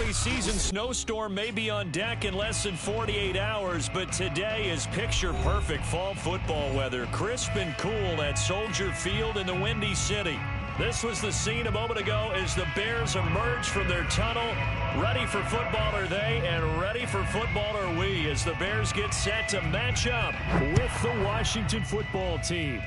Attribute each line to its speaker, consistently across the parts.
Speaker 1: early season snowstorm may be on deck in less than 48 hours, but today is picture-perfect fall football weather. Crisp and cool at Soldier Field in the Windy City. This was the scene a moment ago as the Bears emerged from their tunnel. Ready for football are they, and ready for football are we as the Bears get set to match up with the Washington football team.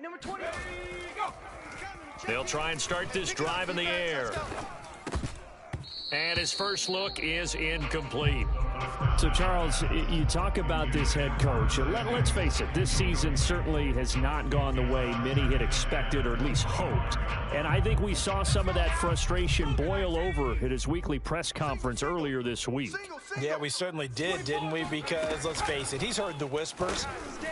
Speaker 2: Number 20.
Speaker 1: They'll try and start this drive in the air. And his first look is incomplete. So, Charles, you talk about this head coach. Let's face it, this season certainly has not gone the way many had expected or at least hoped. And I think we saw some of that frustration boil over at his weekly press conference earlier this week.
Speaker 3: Yeah, we certainly did, didn't we? Because, let's face it, he's heard the whispers,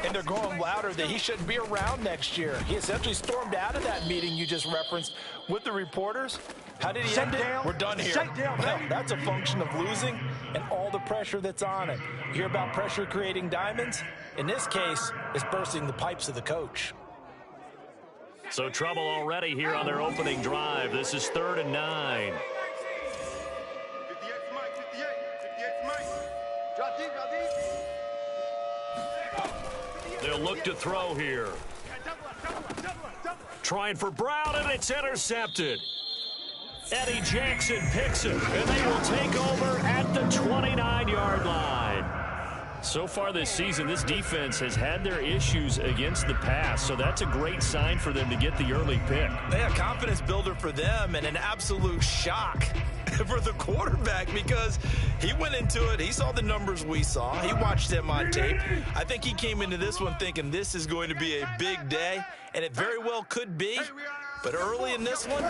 Speaker 3: and they're going louder that he shouldn't be around next year. He essentially stormed out of that meeting you just referenced with the reporters. How did he end it? We're done here. Well, that's a function of losing and all the pressure that's on it. You hear about pressure creating diamonds? In this case, it's bursting the pipes of the coach.
Speaker 1: So trouble already here on their opening drive. This is 3rd and 9. They'll look to throw here. Trying for Brown, and it's intercepted. Eddie Jackson picks it, and they will take over at the 29-yard line. So far this season, this defense has had their issues against the pass, so that's a great sign for them to get the early pick.
Speaker 3: Yeah, confidence builder for them and an absolute shock for the quarterback because he went into it. He saw the numbers we saw. He watched them on tape. I think he came into this one thinking this is going to be a big day, and it very well could be. But early in this one,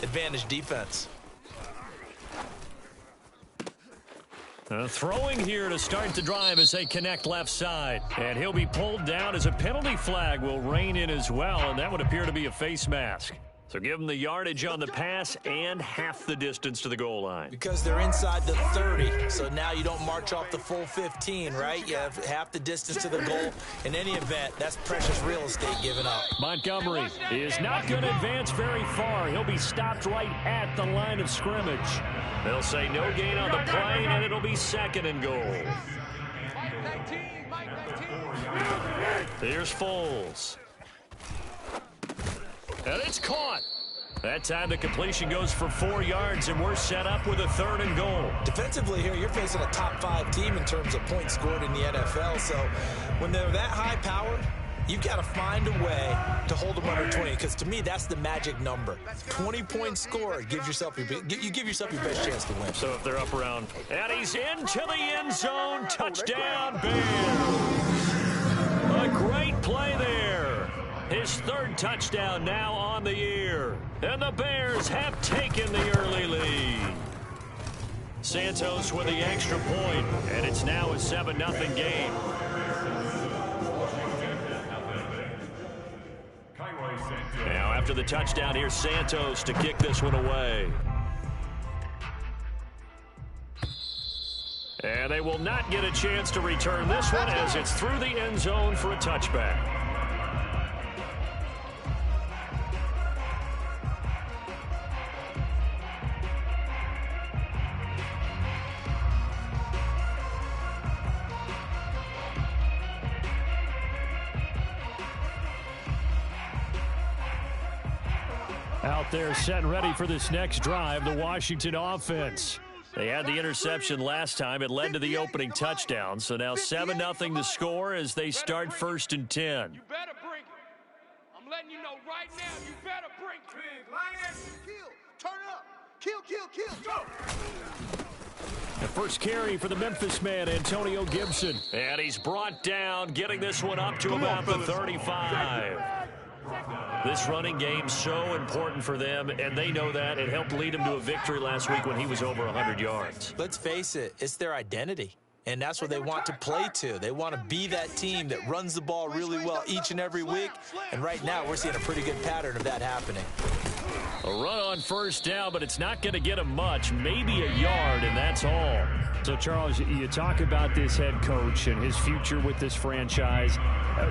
Speaker 3: advantage defense.
Speaker 1: Throwing here to start the drive as they connect left side. And he'll be pulled down as a penalty flag will rein in as well, and that would appear to be a face mask. So give them the yardage on the pass and half the distance to the goal line.
Speaker 3: Because they're inside the 30, so now you don't march off the full 15, right? You have half the distance to the goal. In any event, that's precious real estate given up.
Speaker 1: Montgomery is not going to advance very far. He'll be stopped right at the line of scrimmage. They'll say no gain on the play, and it'll be 2nd and goal. Here's Foles. And it's caught. That time the completion goes for 4 yards, and we're set up with a 3rd and goal.
Speaker 3: Defensively here, you're facing a top 5 team in terms of points scored in the NFL. So when they're that high powered, you've got to find a way to hold them under 20. Because to me, that's the magic number. 20 points scored gives yourself you give yourself your best chance to win.
Speaker 1: So if they're up around, and he's into the end zone, touchdown Bears. A great play there. His 3rd touchdown now on the year. And the Bears have taken the early lead. Santos with the extra point, and it's now a 7-0 game. Now after the touchdown, here's Santos to kick this one away. And they will not get a chance to return this one as it's through the end zone for a touchback. Out there set and ready for this next drive, the Washington offense. They had the interception last time. It led to the opening touchdown. So now 7-0 the score as they start 1st and 10.
Speaker 4: You better bring it. I'm letting you know right now, you better bring it. Big Lion, kill, turn up, kill, go.
Speaker 1: The first carry for the Memphis man, Antonio Gibson. And he's brought down, getting this one up to about the 35. This running game so important for them, and they know that. It helped lead them to a victory last week when he was over 100 yards.
Speaker 3: Let's face it, it's their identity. And that's what they want to play to. They want to be that team that runs the ball really well each and every week. And right now, we're seeing a pretty good pattern of that happening.
Speaker 1: A run on first down, but it's not going to get him much, maybe a yard, and that's all. So, Charles, you talk about this head coach and his future with this franchise.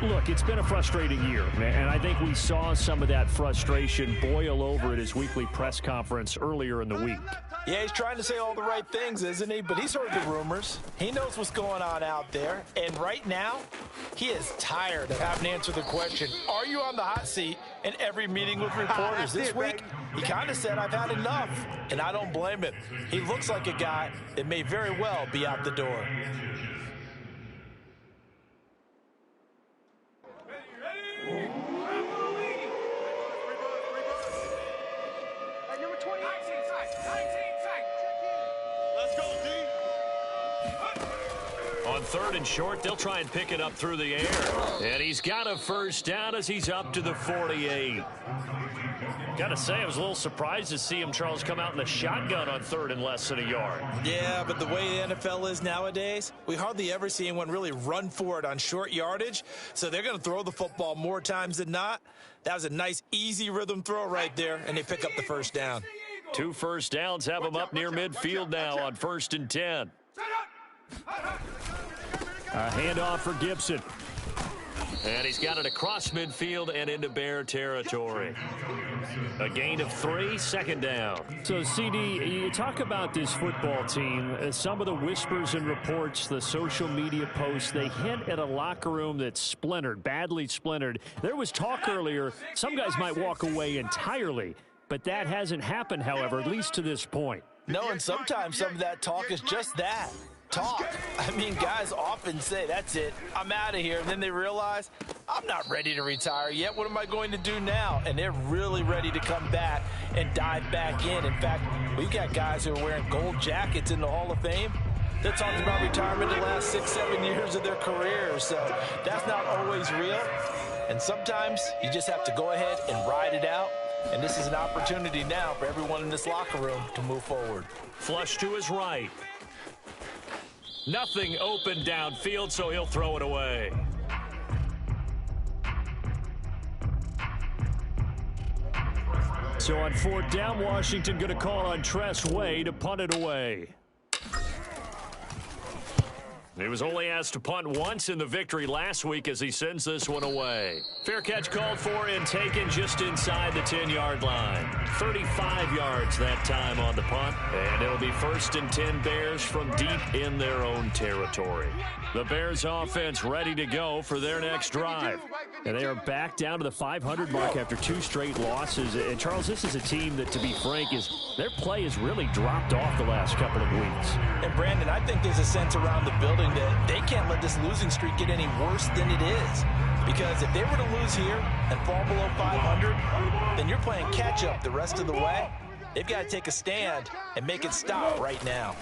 Speaker 1: Look, it's been a frustrating year, and I think we saw some of that frustration boil over at his weekly press conference earlier in the week.
Speaker 3: Yeah, he's trying to say all the right things, isn't he? But he's heard the rumors. He knows what's going on out there. And right now, he is tired of having to answer the question, are you on the hot seat in every meeting with reporters? This week, he kind of said, I've had enough. And I don't blame him. He looks like a guy that may very well be out the door.
Speaker 2: Number 20.
Speaker 4: Let's go, D.
Speaker 1: On third and short, they'll try and pick it up through the air. And he's got a first down as he's up to the 48. Got to say, I was a little surprised to see him, Charles, come out in the shotgun on third and less than a yard.
Speaker 3: Yeah, but the way the NFL is nowadays, we hardly ever see anyone really run for it on short yardage. So they're going to throw the football more times than not. That was a nice, easy rhythm throw right there, and they pick up the first down.
Speaker 1: 2 first downs have him up near midfield now on 1st and 10. A handoff for Gibson. And he's got it across midfield and into Bear territory. A gain of 3, 2nd down. So, CD, you talk about this football team. Some of the whispers and reports, the social media posts, they hint at a locker room that's splintered, badly splintered. There was talk earlier, some guys might walk away entirely. But that hasn't happened, however, at least to this point.
Speaker 3: No, and sometimes some of that talk is just that. Talk. I mean, guys often say, that's it, I'm out of here. And then they realize, I'm not ready to retire yet. What am I going to do now? And they're really ready to come back and dive back in. In fact, we've got guys who are wearing gold jackets in the Hall of Fame. They're talking about retirement the last 6, 7 years of their careers. So that's not always real. And sometimes you just have to go ahead and ride it out. And this is an opportunity now for everyone in this locker room to move forward.
Speaker 1: Flush to his right. Nothing open downfield, so he'll throw it away. So on 4th down, Washington going to call on Tress Way to punt it away. He was only asked to punt once in the victory last week as he sends this one away. Fair catch called for and taken just inside the 10-yard line. 35 yards that time on the punt. And it'll be 1st and 10 Bears from deep in their own territory. The Bears offense ready to go for their next drive. And they are back down to the 500 mark after 2 straight losses. And Charles, this is a team that, to be frank, their play has really dropped off the last couple of weeks.
Speaker 3: And Brandon, I think there's a sense around the building that they can't let this losing streak get any worse than it is. Because if they were to lose here and fall below 500, then you're playing catch-up the rest of the way. They've got to take a stand and make it stop right now.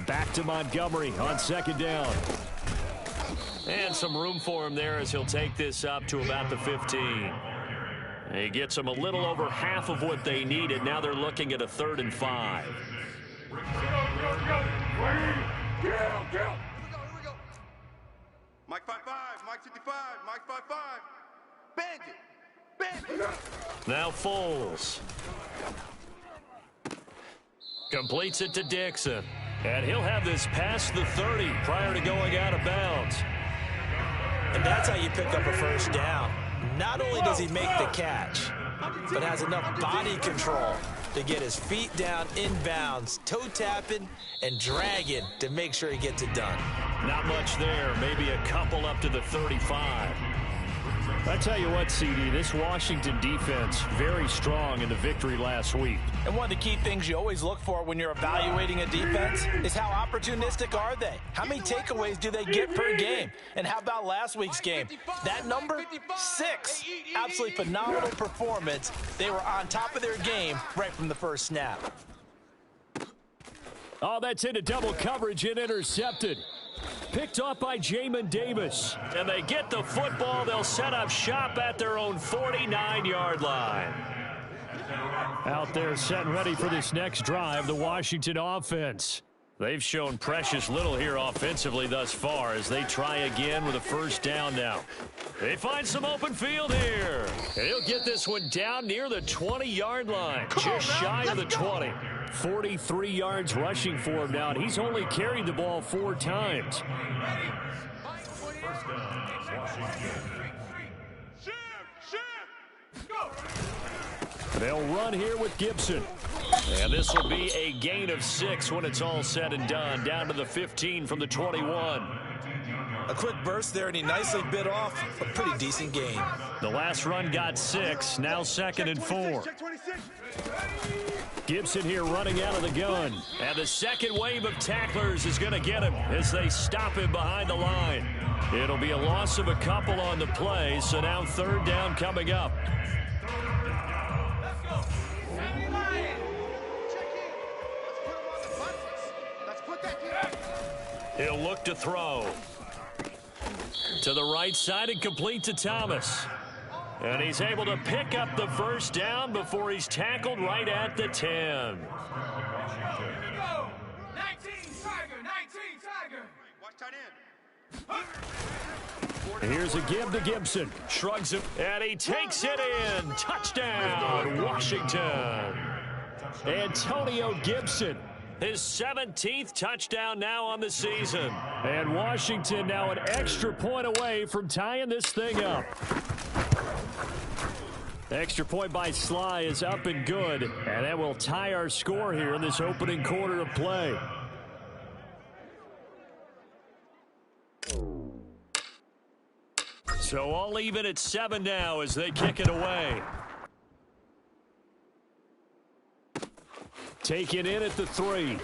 Speaker 1: Back to Montgomery on 2nd down. And some room for him there as he'll take this up to about the 15. He gets them a little over half of what they needed. Now they're looking at a 3rd and 5.
Speaker 2: Mike 5-5, Mike 55, Mike 5-5. Bandit, bandit.
Speaker 1: Now Foles. Completes it to Dixon. And he'll have this past the 30 prior to going out of bounds.
Speaker 3: And that's how you pick up a first down. Not only does he make the catch, but has enough body control to get his feet down inbounds, toe tapping and dragging to make sure he gets it done.
Speaker 1: Not much there, maybe a couple up to the 35. I tell you what, CD, this Washington defense, very strong in the victory last week.
Speaker 3: And one of the key things you always look for when you're evaluating a defense is how opportunistic are they? How many takeaways do they get per game? And how about last week's game? That number, 6. Absolutely phenomenal performance. They were on top of their game right from the first snap.
Speaker 1: Oh, that's into double coverage and intercepted. Picked off by Jamin Davis. And they get the football. They'll set up shop at their own 49-yard line. Out there set and ready for this next drive, the Washington offense. They've shown precious little here offensively thus far as they try again with a first down now. They find some open field here. And he'll get this one down near the 20-yard line, just shy of the 20. 43 yards rushing for him now, and he's only carried the ball 4 times. They'll run here with Gibson. And this will be a gain of 6 when it's all said and done, down to the 15 from the 21.
Speaker 3: A quick burst there, and he nicely bit off a pretty decent gain.
Speaker 1: The last run got 6, now 2nd and 4. Gibson here running out of the gun. And the second wave of tacklers is going to get him as they stop him behind the line. It'll be a loss of a couple on the play, so now 3rd down coming up. He'll look to throw. To the right side and complete to Thomas. And he's able to pick up the first down before he's tackled right at the 10.
Speaker 4: 19 Tiger.
Speaker 2: Watch tight end.
Speaker 1: Here's a give to Gibson. Shrugs him, and he takes it in. Touchdown, Washington. Antonio Gibson. His 17th touchdown now on the season. And Washington now an extra point away from tying this thing up. The extra point by Sly is up and good. And that will tie our score here in this opening quarter of play. So all even at 7 now as they kick it away. Taken in at the 3.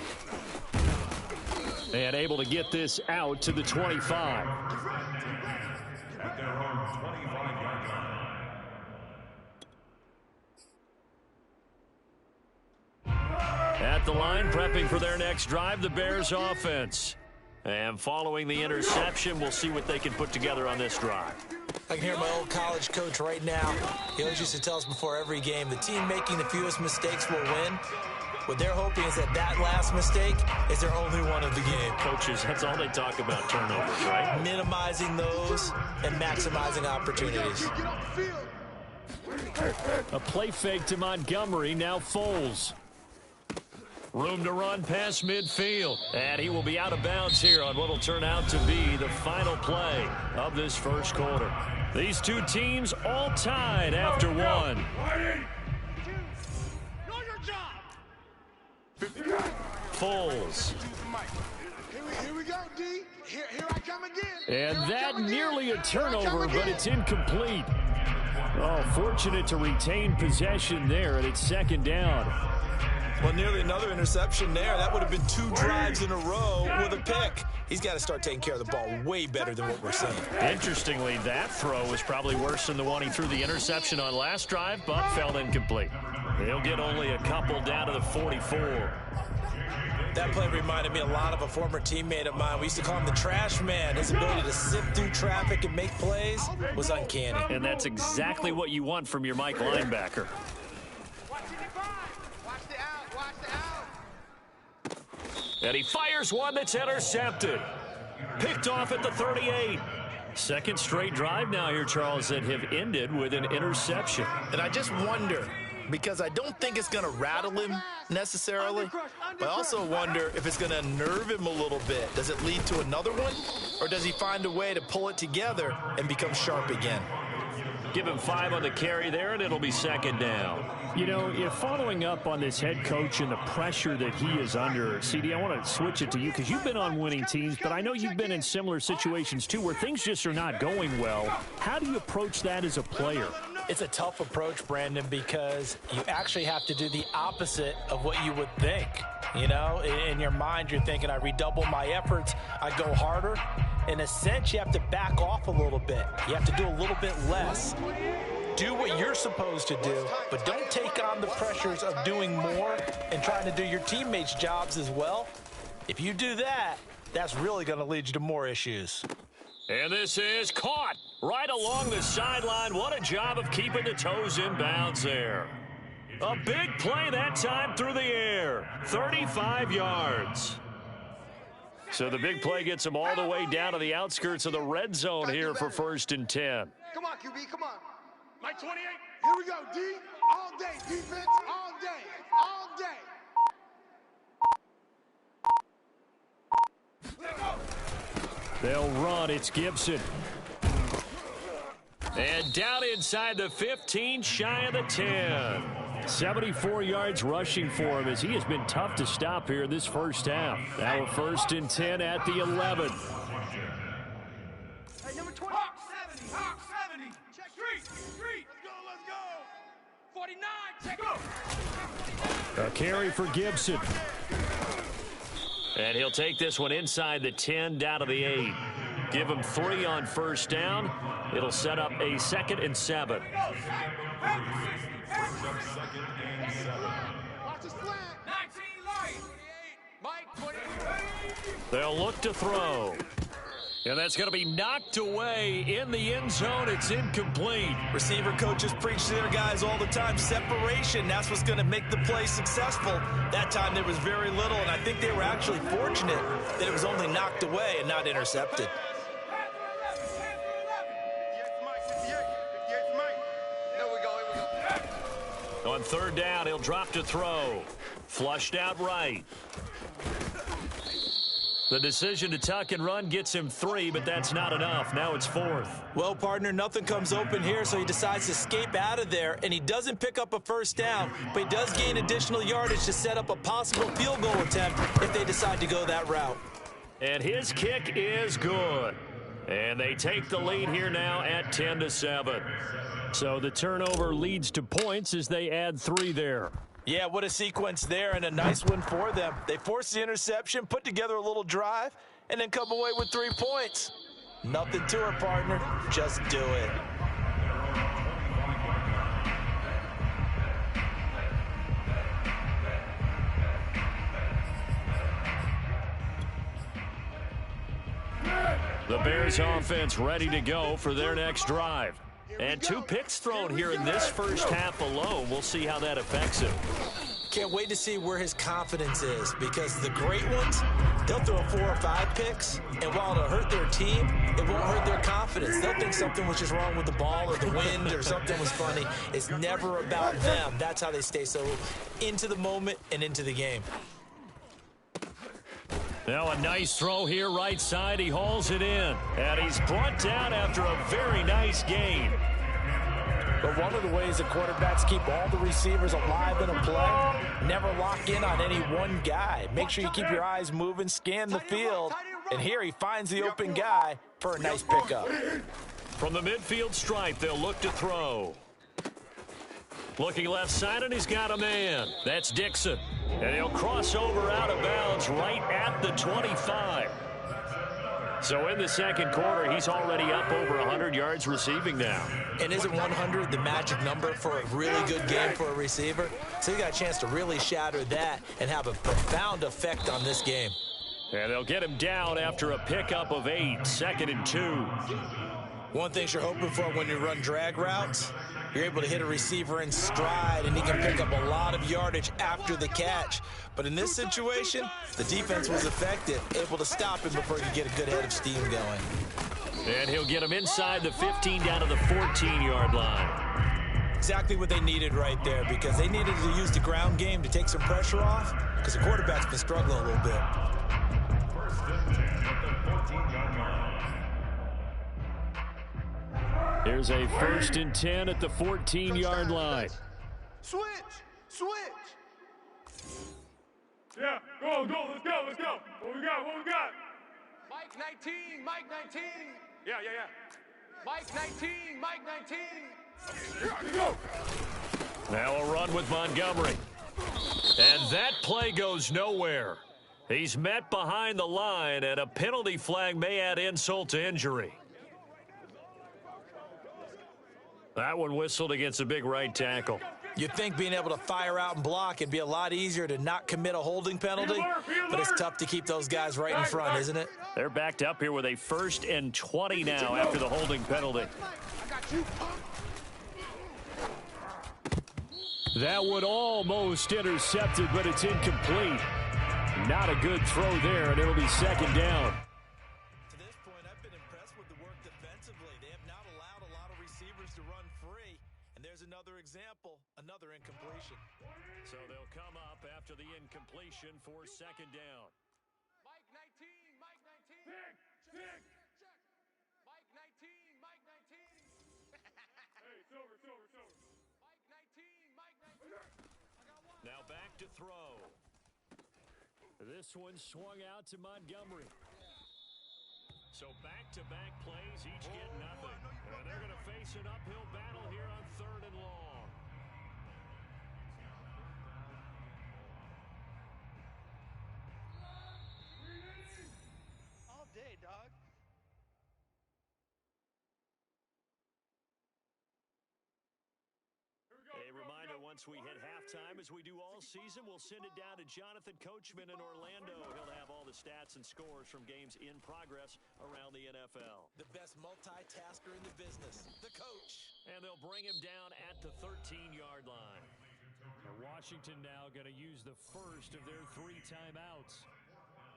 Speaker 1: And able to get this out to the 25.
Speaker 5: At their own 25-yard line.
Speaker 1: At the line, prepping for their next drive, the Bears offense. And following the interception, we'll see what they can put together on this drive.
Speaker 3: I can hear my old college coach right now. He always used to tell us before every game, the team making the fewest mistakes will win. What they're hoping is that last mistake is their only one of the game.
Speaker 1: Coaches, that's all they talk about, turnovers, right?
Speaker 3: Minimizing those and maximizing opportunities.
Speaker 1: A play fake to Montgomery, now Foles. Room to run past midfield. And he will be out of bounds here on what will turn out to be the final play of this first quarter. These two teams all tied after one. Foles.
Speaker 4: Here we go, D. Here I come again.
Speaker 1: And that nearly a turnover, but it's incomplete. Oh, fortunate to retain possession there, and it's 2nd down.
Speaker 3: Well, nearly another interception there. That would have been 2 drives in a row with a pick. He's got to start taking care of the ball way better than what we're seeing. Interestingly, that throw was probably worse than the one he threw the interception on last drive, but fell incomplete.
Speaker 1: They'll get only a couple down to the 44.
Speaker 3: That play reminded me a lot of a former teammate of mine. We used to call him the trash man. His ability to sift through traffic and make plays was uncanny.
Speaker 1: And that's exactly what you want from your Mike linebacker. And he fires one that's intercepted. Picked off at the 38. Second straight drive now here, Charles, that have ended with an interception.
Speaker 3: And I just wonder, because I don't think it's going to rattle him necessarily, but I also wonder if it's going to unnerve him a little bit. Does it lead to another one, or does he find a way to pull it together and become sharp again?
Speaker 1: Give him 5 on the carry there, and it'll be 2nd down.
Speaker 6: You know, if following up on this head coach and the pressure that he is under, CD, I want to switch it to you because you've been on winning teams, but I know you've been in similar situations too where things just are not going well. How do you approach that as a player?
Speaker 3: It's a tough approach, Brandon, because you actually have to do the opposite of what you would think. You know, in your mind, you're thinking, I redouble my efforts, I go harder. In a sense, you have to back off a little bit. You have to do a little bit less. Do what you're supposed to do, but don't take on the pressures of doing more and trying to do your teammates' jobs as well. If you do that, that's really going to lead you to more issues.
Speaker 1: And this is caught right along the sideline. What a job of keeping the toes in bounds there. A big play that time through the air. 35 yards. So the big play gets him all the way down to the outskirts of the red zone here for 1st and 10.
Speaker 2: Come on, QB, come on.
Speaker 4: Mike 28.
Speaker 2: Here we go, D. All day, defense, all day, all day.
Speaker 1: They'll run. It's Gibson. And down inside the 15, shy of the 10. 74 yards rushing for him as he has been tough to stop here in this first half. Now a 1st and 10 at the 11.
Speaker 2: Hey, number 20.
Speaker 4: Hawk 70. Hawk 70. Check. Street.
Speaker 2: Let's go.
Speaker 4: 49. Check.
Speaker 1: A carry for Gibson. And he'll take this one inside the 10 down to the 8. Give him 3 on 1st down. It'll set up a 2nd and 7.
Speaker 2: Watch his flat.
Speaker 4: 19 light. 28. Mike 28.
Speaker 1: They'll look to throw. And that's going to be knocked away in the end zone. It's incomplete.
Speaker 3: Receiver coaches preach to their guys all the time. Separation, that's what's going to make the play successful. That time there was very little, and I think they were actually fortunate that it was only knocked away and not intercepted.
Speaker 2: 58 Mike, 58 Mike. Here we go.
Speaker 1: On 3rd down, he'll drop to throw. Flushed out right. The decision to tuck and run gets him 3, but that's not enough. Now it's 4th.
Speaker 3: Well, partner, nothing comes open here, so he decides to escape out of there, and he doesn't pick up a 1st down, but he does gain additional yardage to set up a possible field goal attempt if they decide to go that route.
Speaker 1: And his kick is good. And they take the lead here now at 10-7. So the turnover leads to points as they add 3 there.
Speaker 3: Yeah, what a sequence there, and a nice one for them. They force the interception, put together a little drive, and then come away with 3 points. Nothing to it, partner. Just do it.
Speaker 1: The Bears offense ready to go for their next drive. And 2 picks thrown here in this first half alone. We'll see how that affects him.
Speaker 3: Can't wait to see where his confidence is, because the great ones, they'll throw 4 or 5 picks, and while it'll hurt their team, it won't hurt their confidence. They'll think something was just wrong with the ball or the wind or something was funny. It's never about them. That's how they stay so into the moment and into the game.
Speaker 1: Now a nice throw here right side. He hauls it in. And he's brought down after a very nice gain.
Speaker 3: But one of the ways that quarterbacks keep all the receivers alive in a play, never lock in on any one guy. Make sure you keep your eyes moving, scan the field. And here he finds the open guy for a nice pickup.
Speaker 1: From the midfield stripe, they'll look to throw. Looking left side, and he's got a man. That's Dixon. And he'll cross over out of bounds right at the 25. So in the second quarter, he's already up over 100 yards receiving now.
Speaker 3: And isn't 100 the magic number for a really good game for a receiver? So you got a chance to really shatter that and have a profound effect on this game.
Speaker 1: And they'll get him down after a pickup of 8, 2nd and 2.
Speaker 3: One thing you're hoping for when you run drag routes, you're able to hit a receiver in stride, and he can pick up a lot of yardage after the catch. But in this situation, the defense was effective, able to stop him before he could get a good head of steam going.
Speaker 1: And he'll get him inside the 15 down to the 14-yard line.
Speaker 3: Exactly what they needed right there, because they needed to use the ground game to take some pressure off, because the quarterback's been struggling a little bit.
Speaker 5: First and 10 at the 14-yard line.
Speaker 1: Here's a 1st and 10 at the 14-yard line.
Speaker 2: Switch.
Speaker 5: Yeah, go, let's go. What we got?
Speaker 4: Mike 19. Mike 19.
Speaker 5: Yeah.
Speaker 4: Mike 19. Mike 19.
Speaker 5: Go.
Speaker 1: Now a run with Montgomery. And that play goes nowhere. He's met behind the line, and a penalty flag may add insult to injury. That one whistled against a big right tackle.
Speaker 3: You'd think being able to fire out and block it'd be a lot easier to not commit a holding penalty, but it's tough to keep those guys right in front, isn't it?
Speaker 1: They're backed up here with a 1st and 20 now after the holding penalty. That one almost intercepted, but it's incomplete.
Speaker 6: Not a good throw there, and it'll be second down.
Speaker 3: To this point, I've been impressed with the work defensively. They have not allowed a lot of receivers to run free. And there's another example, another incompletion.
Speaker 1: So they'll come up after the incompletion for second down.
Speaker 4: Mike 19, Mike 19.
Speaker 5: Check.
Speaker 4: Mike 19, Mike 19.
Speaker 5: Hey, silver.
Speaker 4: Mike 19, Mike 19. I got one.
Speaker 1: Now back to throw. This one swung out to Montgomery. So back-to-back plays, each get nothing. And they're going to face an uphill battle here on 3rd and long.
Speaker 3: All day, dog.
Speaker 1: A reminder, once we hit halftime, as we do all season, we'll send it down to Jonathan Coachman in Orlando. He'll have all the stats and scores from games in progress around the NFL.
Speaker 3: The best multitasker in the business, the coach.
Speaker 1: And they'll bring him down at the 13-yard line.
Speaker 6: Washington now going to use the first of their 3 timeouts.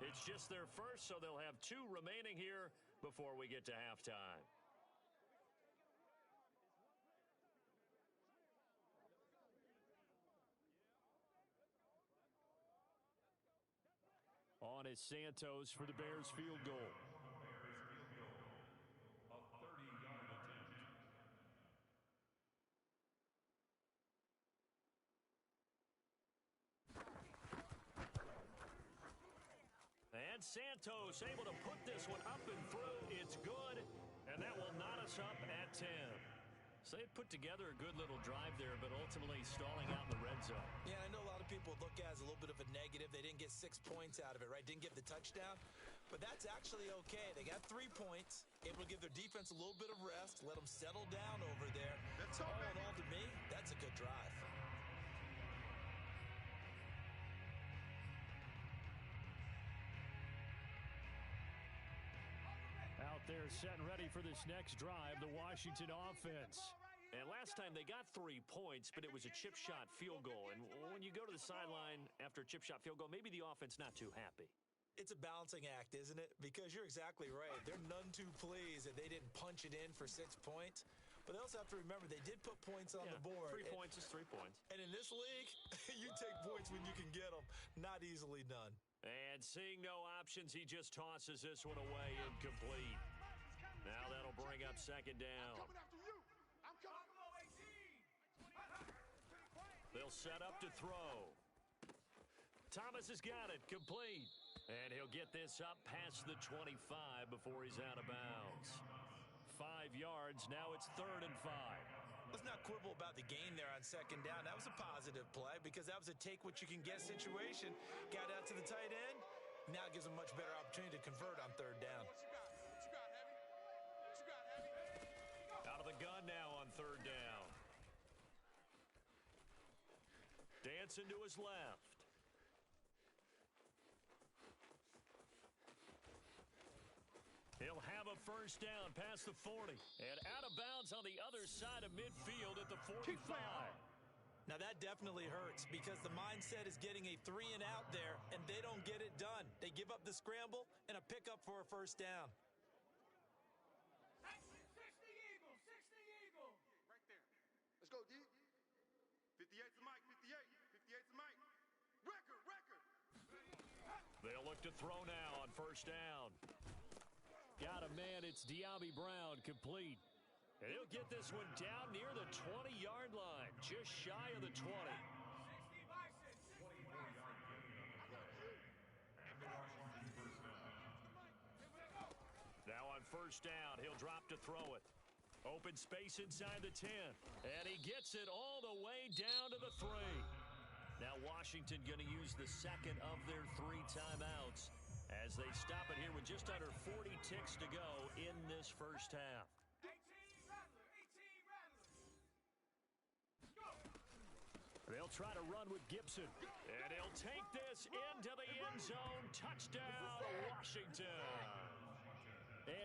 Speaker 1: It's just their first, so they'll have 2 remaining here before we get to halftime.
Speaker 6: On is Santos for the Bears field goal.
Speaker 1: And Santos able to put this one up and through. It's good, and that will knot us up at 10. So they put together a good little drive there, but ultimately stalling out in the red zone.
Speaker 3: Yeah, I know a lot of people look at it as a little bit of a negative. They didn't get 6 points out of it, right? Didn't get the touchdown. But that's actually okay. They got 3 points, able to give their defense a little bit of rest, let them settle down over there.
Speaker 2: That's
Speaker 3: all in all, to me, that's a good drive.
Speaker 6: Out there set and ready for this next drive, the Washington offense.
Speaker 1: And last time they got 3 points, but it was a chip shot field goal. And when you go to the sideline after a chip shot field goal, maybe the offense not too happy.
Speaker 3: It's a balancing act, isn't it? Because you're exactly right. They're none too pleased that they didn't punch it in for 6 points. But they also have to remember they did put points on the board.
Speaker 1: 3 points is 3 points.
Speaker 3: And in this league, you take points when you can get them. Not easily done.
Speaker 1: And seeing no options, he just tosses this one away, incomplete. Now that'll bring up second down.
Speaker 4: Coming after you. I'm coming.
Speaker 1: They'll set up to throw. Thomas has got it, complete. And he'll get this up past the 25 before he's out of bounds. 5 yards, now it's 3rd and 5.
Speaker 3: Let's not quibble about the gain there on second down. That was a positive play because that was a take-what-you-can-get situation. Got out to the tight end. Now it gives them a much better opportunity to convert on 3rd down.
Speaker 4: What you got, Heavy? What you got, Heavy?
Speaker 1: Out of the gun now on 3rd down. Dancing to his left. He'll have a first down past the 40. And out of bounds on the other side of midfield at the 45.
Speaker 3: Now that definitely hurts because the mindset is getting a 3 and out there, and they don't get it done. They give up the scramble and a pickup for a first down.
Speaker 4: 60 Eagles, 60 Eagles. Right there.
Speaker 2: Let's go, D. 58's the Mike, 58. 58's the Mike. Record.
Speaker 1: They'll look to throw now on first down.
Speaker 6: Got a man, it's Diaby Brown, complete.
Speaker 1: And he'll get this one down near the 20-yard line, just shy of the 20.
Speaker 4: 60 Bison, 60 Bison.
Speaker 1: Now on first down, he'll drop to throw it. Open space inside the 10. And he gets it all the way down to the 3. Now Washington going to use the second of their 3 timeouts as they stop it here with just under 40 ticks to go in this first half.
Speaker 4: 18 Rattler, 18 Rattler. Go.
Speaker 1: They'll try to run with Gibson. And he'll take this into the end zone. Touchdown, Washington.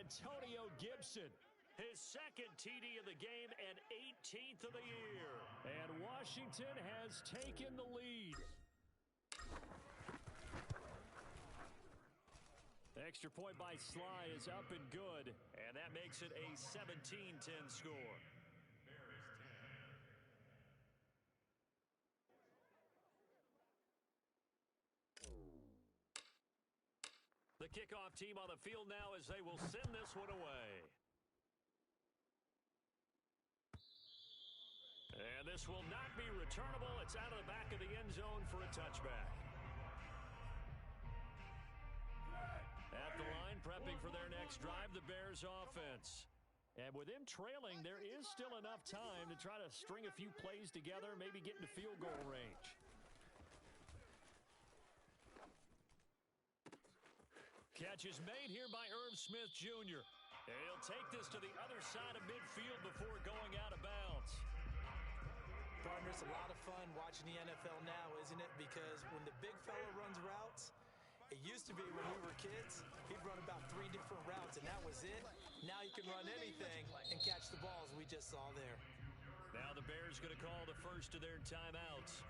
Speaker 1: Antonio Gibson, his second TD of the game and 18th of the year.
Speaker 6: And Washington has taken the lead.
Speaker 1: Extra point by Sly is up and good, and that makes it a 17-10 score. The kickoff team on the field now as they will send this one away. And this will not be returnable. It's out of the back of the end zone for a touchback. At the line, prepping for their next drive, the Bears offense. And with them trailing, there is still enough time to try to string a few plays together, maybe get into field goal range. Catch is made here by Irv Smith Jr. And he'll take this to the other side of midfield before going out of bounds.
Speaker 3: Partner, it's a lot of fun watching the NFL now, isn't it? Because when the big fella runs routes, it used to be when we were kids, he'd run about 3 different routes, and that was it. Now he can run anything and catch the balls we just saw there.
Speaker 1: Now the Bears going to call the first of their timeouts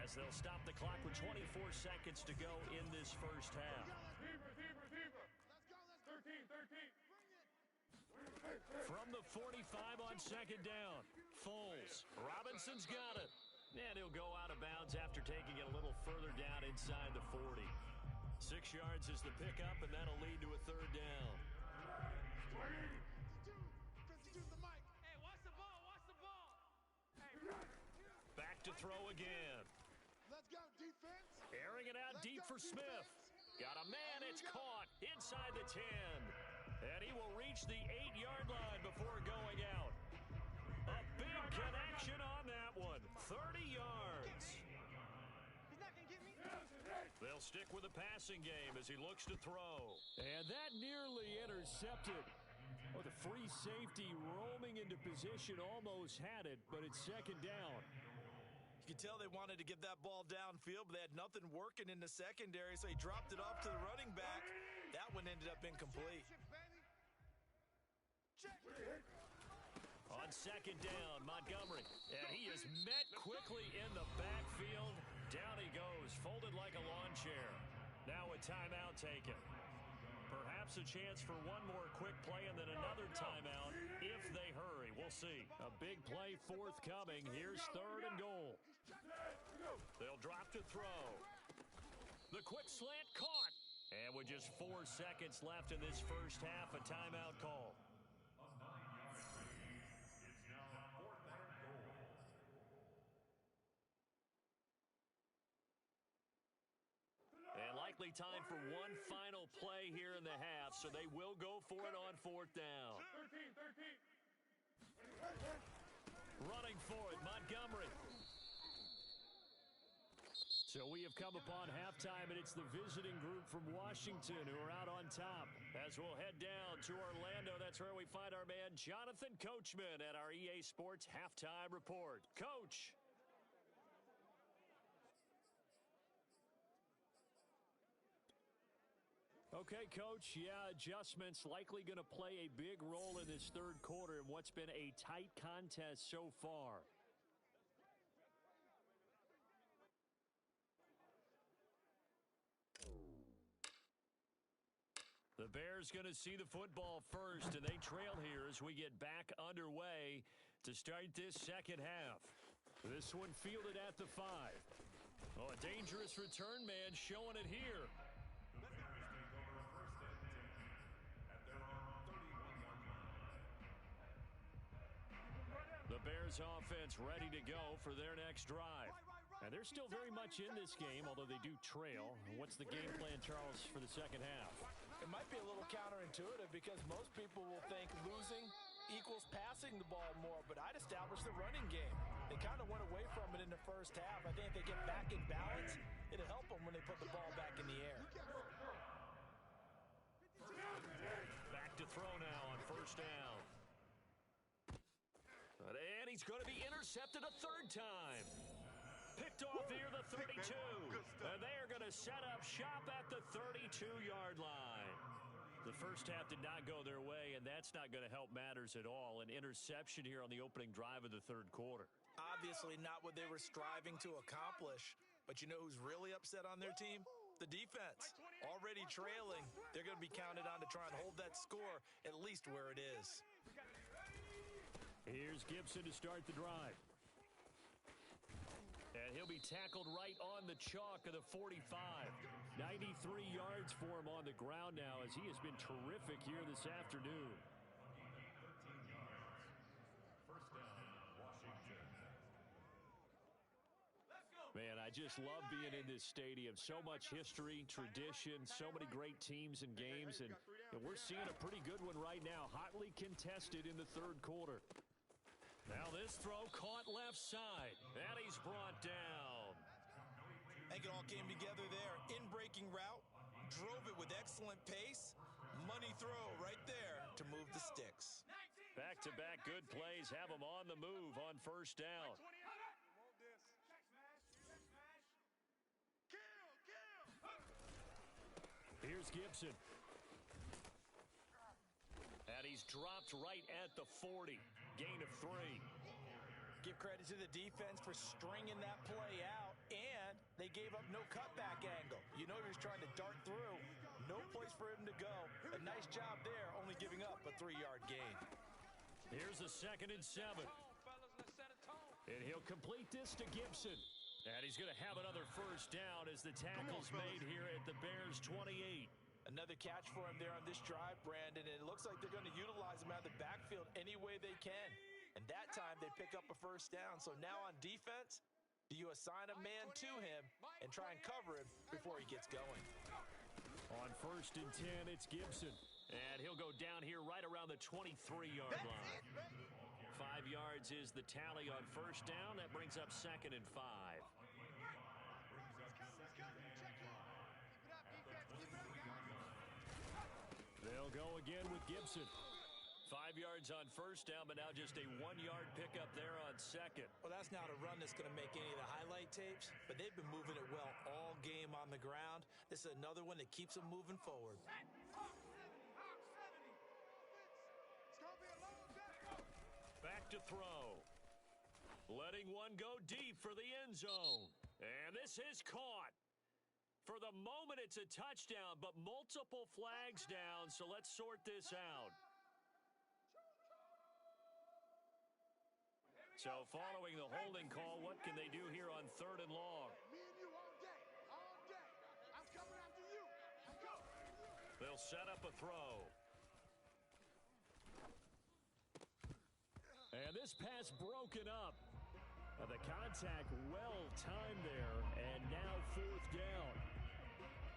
Speaker 1: as they'll stop the clock with 24 seconds to go in this first half.
Speaker 5: Let's go. 13.
Speaker 1: From the 45 on second down, Foles. Robinson's got it. And he'll go out of bounds after taking it a little further down inside the 40. 6 yards is the pickup, and that'll lead to a third down.
Speaker 4: 52 the mic. Hey, watch the ball. Hey.
Speaker 1: Back to throw again.
Speaker 4: Let's go, defense.
Speaker 1: Airing it out deep for Smith. Got a man, it's caught inside the 10. And he will reach the 8-yard line before going out. A big connection on that one. 30 yards.
Speaker 4: He's not going to get me.
Speaker 1: They'll stick with the passing game as he looks to throw.
Speaker 6: And that nearly intercepted. Oh, the free safety roaming into position almost had it, but it's second down.
Speaker 3: You could tell they wanted to get that ball downfield, but they had nothing working in the secondary, so he dropped it off to the running back. That one ended up incomplete.
Speaker 1: On second down, Montgomery. And he is met quickly in the backfield. Down he goes, folded like a lawn chair. Now a timeout taken. Perhaps a chance for one more quick play and then another timeout if they hurry. We'll see. A big play forthcoming. Here's 3rd and goal. They'll drop to throw. The quick slant caught. And with just 4 seconds left in this first half, a timeout call.
Speaker 5: It's now 4th and goal.
Speaker 1: And likely time for one final play here in the half, so they will go for it on 4th down.
Speaker 5: 13.
Speaker 1: Running for it, Montgomery. So we have come upon halftime, and it's the visiting group from Washington who are out on top. As we'll head down to Orlando, that's where we find our man Jonathan Coachman at our EA Sports Halftime Report. Coach.
Speaker 6: Okay, Coach, adjustments likely going to play a big role in this third quarter in what's been a tight contest so far.
Speaker 1: The Bears going to see the football first, and they trail here as we get back underway to start this second half. This one fielded at the 5. Oh, a dangerous return man showing it here. The Bears offense ready to go for their next drive. And they're still very much in this game, although they do trail. What's the game plan, Charles, for the second half?
Speaker 3: It might be a little counterintuitive because most people will think losing equals passing the ball more, but I'd establish the running game. They kind of went away from it in the first half. I think if they get back in balance, it'll help them when they put the ball back in the air.
Speaker 1: Back to throw now on first down. And he's going to be intercepted a third time. Picked off here, the 32. And they are going to set up shop at the 32-yard line. The first half did not go their way, and that's not going to help matters at all. An interception here on the opening drive of the third quarter.
Speaker 3: Obviously not what they were striving to accomplish. But you know who's really upset on their team? The defense already trailing. They're going to be counted on to try and hold that score at least where it is.
Speaker 6: Here's Gibson to start the drive. And he'll be tackled right on the chalk of the 45. 93 yards for him on the ground now as he has been terrific here this afternoon.
Speaker 5: First down, Washington.
Speaker 6: Man, I just love being in this stadium. So much history, tradition, so many great teams and games, and we're seeing a pretty good one right now, hotly contested in the third quarter. Now this throw caught left side, and he's brought down.
Speaker 3: I think it all came together there. In-breaking route, drove it with excellent pace. Money throw right there to move the sticks.
Speaker 6: Back-to-back good plays have him on the move on first down. Here's Gibson. And he's dropped right at the 40. Gain of 3.
Speaker 3: Give credit to the defense for stringing that play out, and they gave up no cutback angle. You know he was trying to dart through. No place for him to go. A nice job there, only giving up a 3-yard gain.
Speaker 6: Here's a 2nd and 7. And he'll complete this to Gibson. And he's going to have another first down as the tackle's made here at the Bears' 28.
Speaker 3: Another catch for him there on this drive, Brandon, and it looks like they're going to utilize him out of the backfield any way they can. And that time they pick up a first down. So now on defense, do you assign a man to him and try and cover him before he gets going?
Speaker 6: On 1st and 10, it's Gibson. And he'll go down here right around the 23-yard line. 5 yards is the tally on first down. That brings up 2nd and 5. They'll go again with Gibson. 5 yards on first down, but now just a 1-yard pickup there on second.
Speaker 3: Well, that's not a run that's going to make any of the highlight tapes, but they've been moving it well all game on the ground. This is another one that keeps them moving forward.
Speaker 6: Back to throw. Letting one go deep for the end zone. And this is caught. For the moment, it's a touchdown, but multiple flags down, so let's sort this out. So following the holding call, what can they do here on 3rd and long?
Speaker 4: Me and you all day, all day. I'm coming after you. Go.
Speaker 6: They'll set up a throw. And this pass broken up. The contact well timed there, and now 4th down.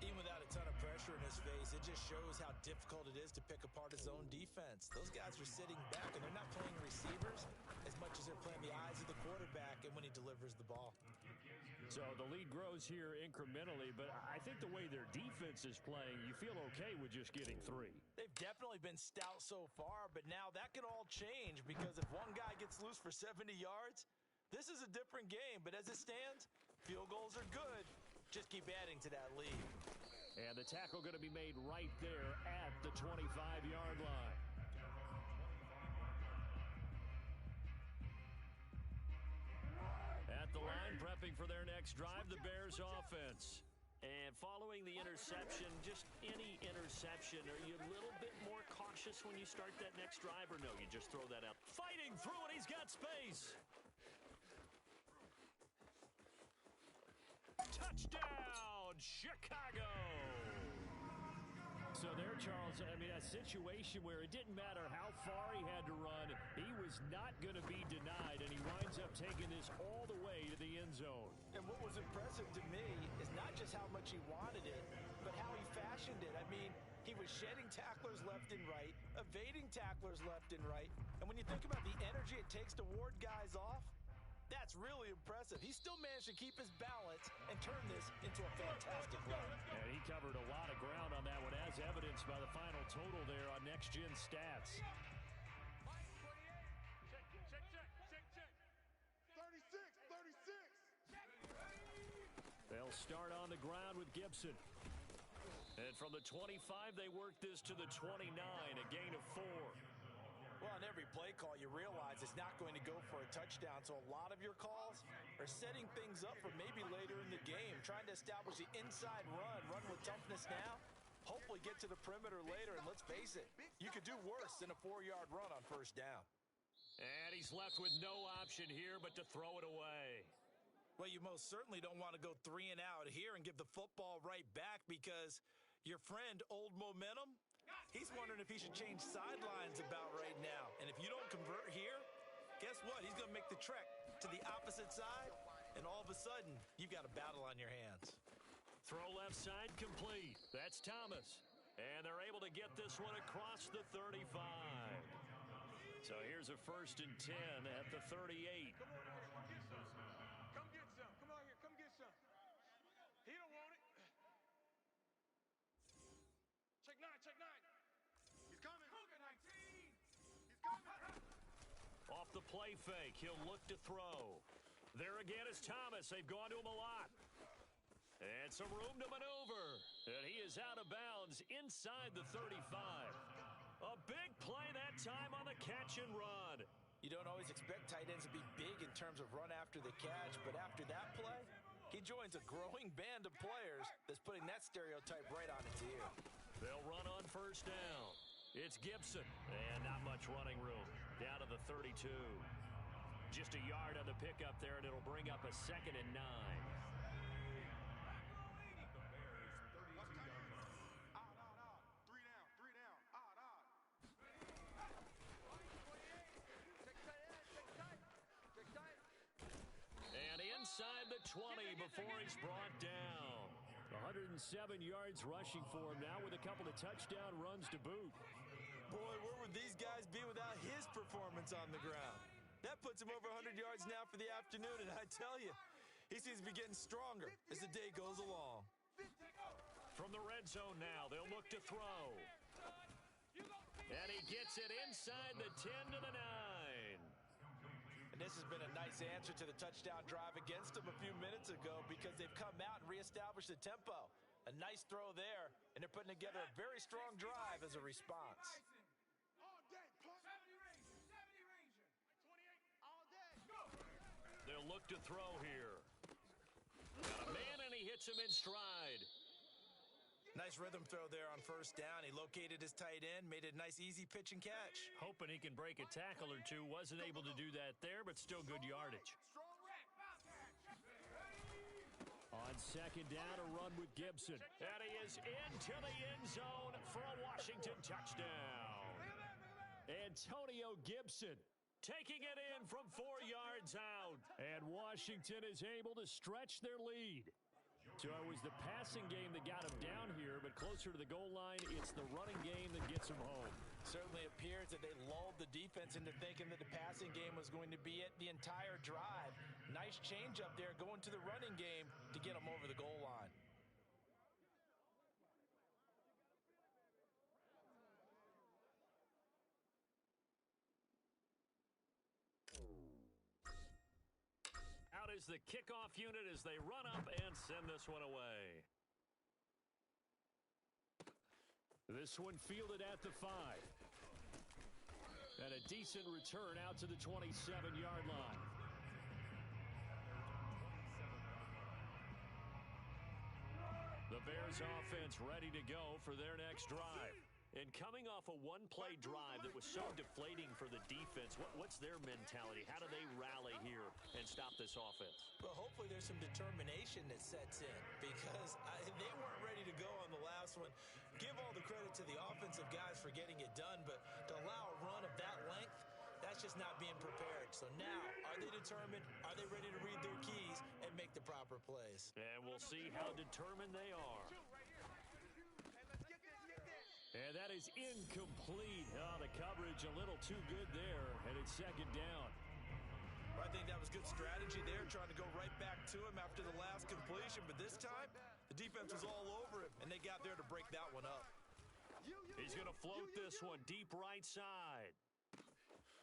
Speaker 3: Even without a ton of pressure in his face, it just shows how difficult it is to pick apart his own defense. Those guys are sitting back, and they're not playing receivers as much as they're playing the eyes of the quarterback and when he delivers the ball.
Speaker 6: So the lead grows here incrementally, but I think the way their defense is playing, you feel okay with just getting 3.
Speaker 3: They've definitely been stout so far, but now that could all change because if one guy gets loose for 70 yards, this is a different game. But as it stands, field goals are good. Just keep adding to that lead.
Speaker 6: And the tackle going to be made right there at the 25-yard line. At the line, prepping for their next drive, the Bears offense. And following the interception, just any interception, are you a little bit more cautious when you start that next drive, or no, you just throw that out? Fighting through it, he's got space. Touchdown, Chicago! So there, Charles, I mean, a situation where it didn't matter how far he had to run, he was not going to be denied, and he winds up taking this all the way to the end zone.
Speaker 3: And what was impressive to me is not just how much he wanted it, but how he fashioned it. I mean, he was shedding tacklers left and right, evading tacklers left and right, and when you think about the energy it takes to ward guys off, that's really impressive. He still managed to keep his balance and turn this into a fantastic run.
Speaker 6: And he covered a lot of ground on that one, as evidenced by the final total there on Next Gen Stats.
Speaker 4: Check. 36.
Speaker 6: They'll start on the ground with Gibson. And from the 25, they work this to the 29, a gain of 4.
Speaker 3: Well, on every play call, you realize it's not going to go for a touchdown, so a lot of your calls are setting things up for maybe later in the game, trying to establish the inside run with toughness now. Hopefully get to the perimeter later, and let's face it, you could do worse than a 4-yard run on first down.
Speaker 1: And he's left with no option here but to throw it away.
Speaker 3: Well, you most certainly don't want to go 3 and out here and give the football right back because your friend, Old Momentum, he's wondering if he should change sidelines about right now. And if you don't convert here, guess what? He's going to make the trek to the opposite side, and all of a sudden, you've got a battle on your hands.
Speaker 1: Throw left side complete. That's Thomas. And they're able to get this one across the 35. So here's a 1st and 10 at the 38.
Speaker 4: Come on, get some. Come get some. Come on here. Come get some. He don't want it. Check 9. Check 9.
Speaker 2: He's coming.
Speaker 4: Cougar 19.
Speaker 2: He's coming.
Speaker 1: Off the play fake, he'll look to throw. There again is Thomas. They've gone to him a lot. And some room to maneuver. And he is out of bounds inside the 35. A big play that time on the catch and run.
Speaker 3: You don't always expect tight ends to be big in terms of run after the catch, but after that play, he joins a growing band of players that's putting that stereotype right on its ear.
Speaker 1: They'll run on first down. It's Gibson, and not much running room. Down to the 32. Just a yard on the pickup there, and it'll bring up a 2nd and 9. And inside the 20 before he's brought down.
Speaker 6: 107 yards rushing for him now with a couple of touchdown runs to boot.
Speaker 3: Boy, where would these guys be without his performance on the ground? That puts him over 100 yards now for the afternoon, and I tell you, he seems to be getting stronger as the day goes along.
Speaker 1: From the red zone now, they'll look to throw. And he gets it inside the 10 to the 9.
Speaker 3: And this has been a nice answer to the touchdown drive against them a few minutes ago because they've come out and reestablished the tempo. A nice throw there, and they're putting together a very strong drive as a response.
Speaker 4: All day. 70 Ranger. 28. All day. Go.
Speaker 1: They'll look to throw here. Got a man, and he hits him in stride.
Speaker 3: Nice rhythm throw there on first down. He located his tight end, made it a nice easy pitch and catch.
Speaker 1: Hoping he can break a tackle or two. Wasn't able to do that there, but still good yardage.
Speaker 6: On 2nd down, a run with Gibson.
Speaker 1: And he is into the end zone for a Washington touchdown.
Speaker 6: Antonio Gibson
Speaker 1: Taking it in from 4 yards out.
Speaker 6: And Washington is able to stretch their lead. So it was the passing game that got him down here, but closer to the goal line, it's the running game that gets him home.
Speaker 3: Certainly appears that they lulled the defense into thinking that the passing game was going to be it the entire drive. Nice change up there going to the running game to get them over the goal line.
Speaker 1: Out is the kickoff unit as they run up and send this one away.
Speaker 6: This one fielded at the 5. And a decent return out to the 27-yard line. The Bears offense ready to go for their next drive. And coming off a one-play drive that was so deflating for the defense, what's their mentality? How do they rally here and stop this offense?
Speaker 3: Well, hopefully there's some determination that sets in because they weren't ready to go on the last one. Give all the credit to the offensive guys for getting it done, but to allow a run of that length, that's just not being prepared. So now, are they determined? Are they ready to read their keys and make the proper plays?
Speaker 1: And we'll see how determined they are.
Speaker 6: And that is incomplete. Oh, the coverage a little too good there, and it's 2nd down.
Speaker 3: Well, I think that was good strategy there, trying to go right back to him after the last completion. But this time, the defense was all over him, and they got there to break that one up.
Speaker 1: He's going to float this one deep right side.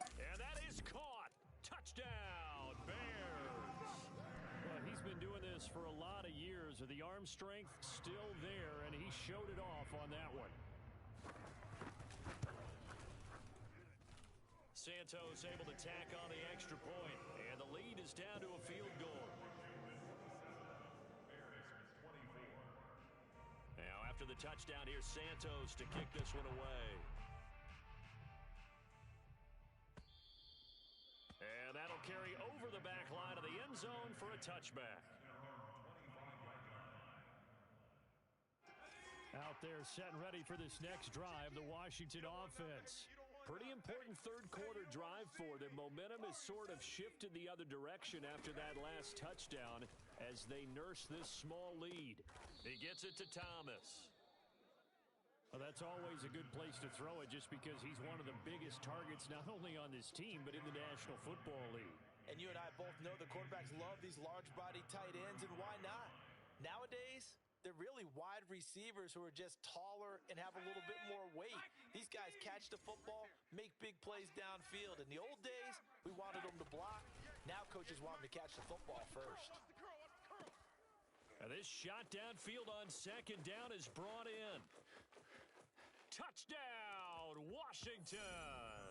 Speaker 1: And that is caught. Touchdown, Bears.
Speaker 6: Well, he's been doing this for a lot of years. The arm strength still there, and he showed it off on that one.
Speaker 1: Santos able to tack on the extra point, and the lead is down to a field goal. after the touchdown. Here's Santos to kick this one away. And that'll carry over the back line of the end zone for a touchback.
Speaker 6: Out there set and ready for this next drive, the Washington offense. Pretty important third quarter drive for them. Momentum has sort of shifted the other direction after that last touchdown as they nurse this small lead.
Speaker 1: He gets it to Thomas.
Speaker 6: Well, that's always a good place to throw it just because he's one of the biggest targets not only on this team but in the National Football League.
Speaker 3: And you and I both know the quarterbacks love these large-body tight ends, and why not? Nowadays, they're really wide receivers who are just taller and have a little bit more weight. These guys catch the football, make big plays downfield. In the old days, we wanted them to block. Now coaches want them to catch the football first.
Speaker 1: Now this shot downfield on second down is brought in. Touchdown, Washington.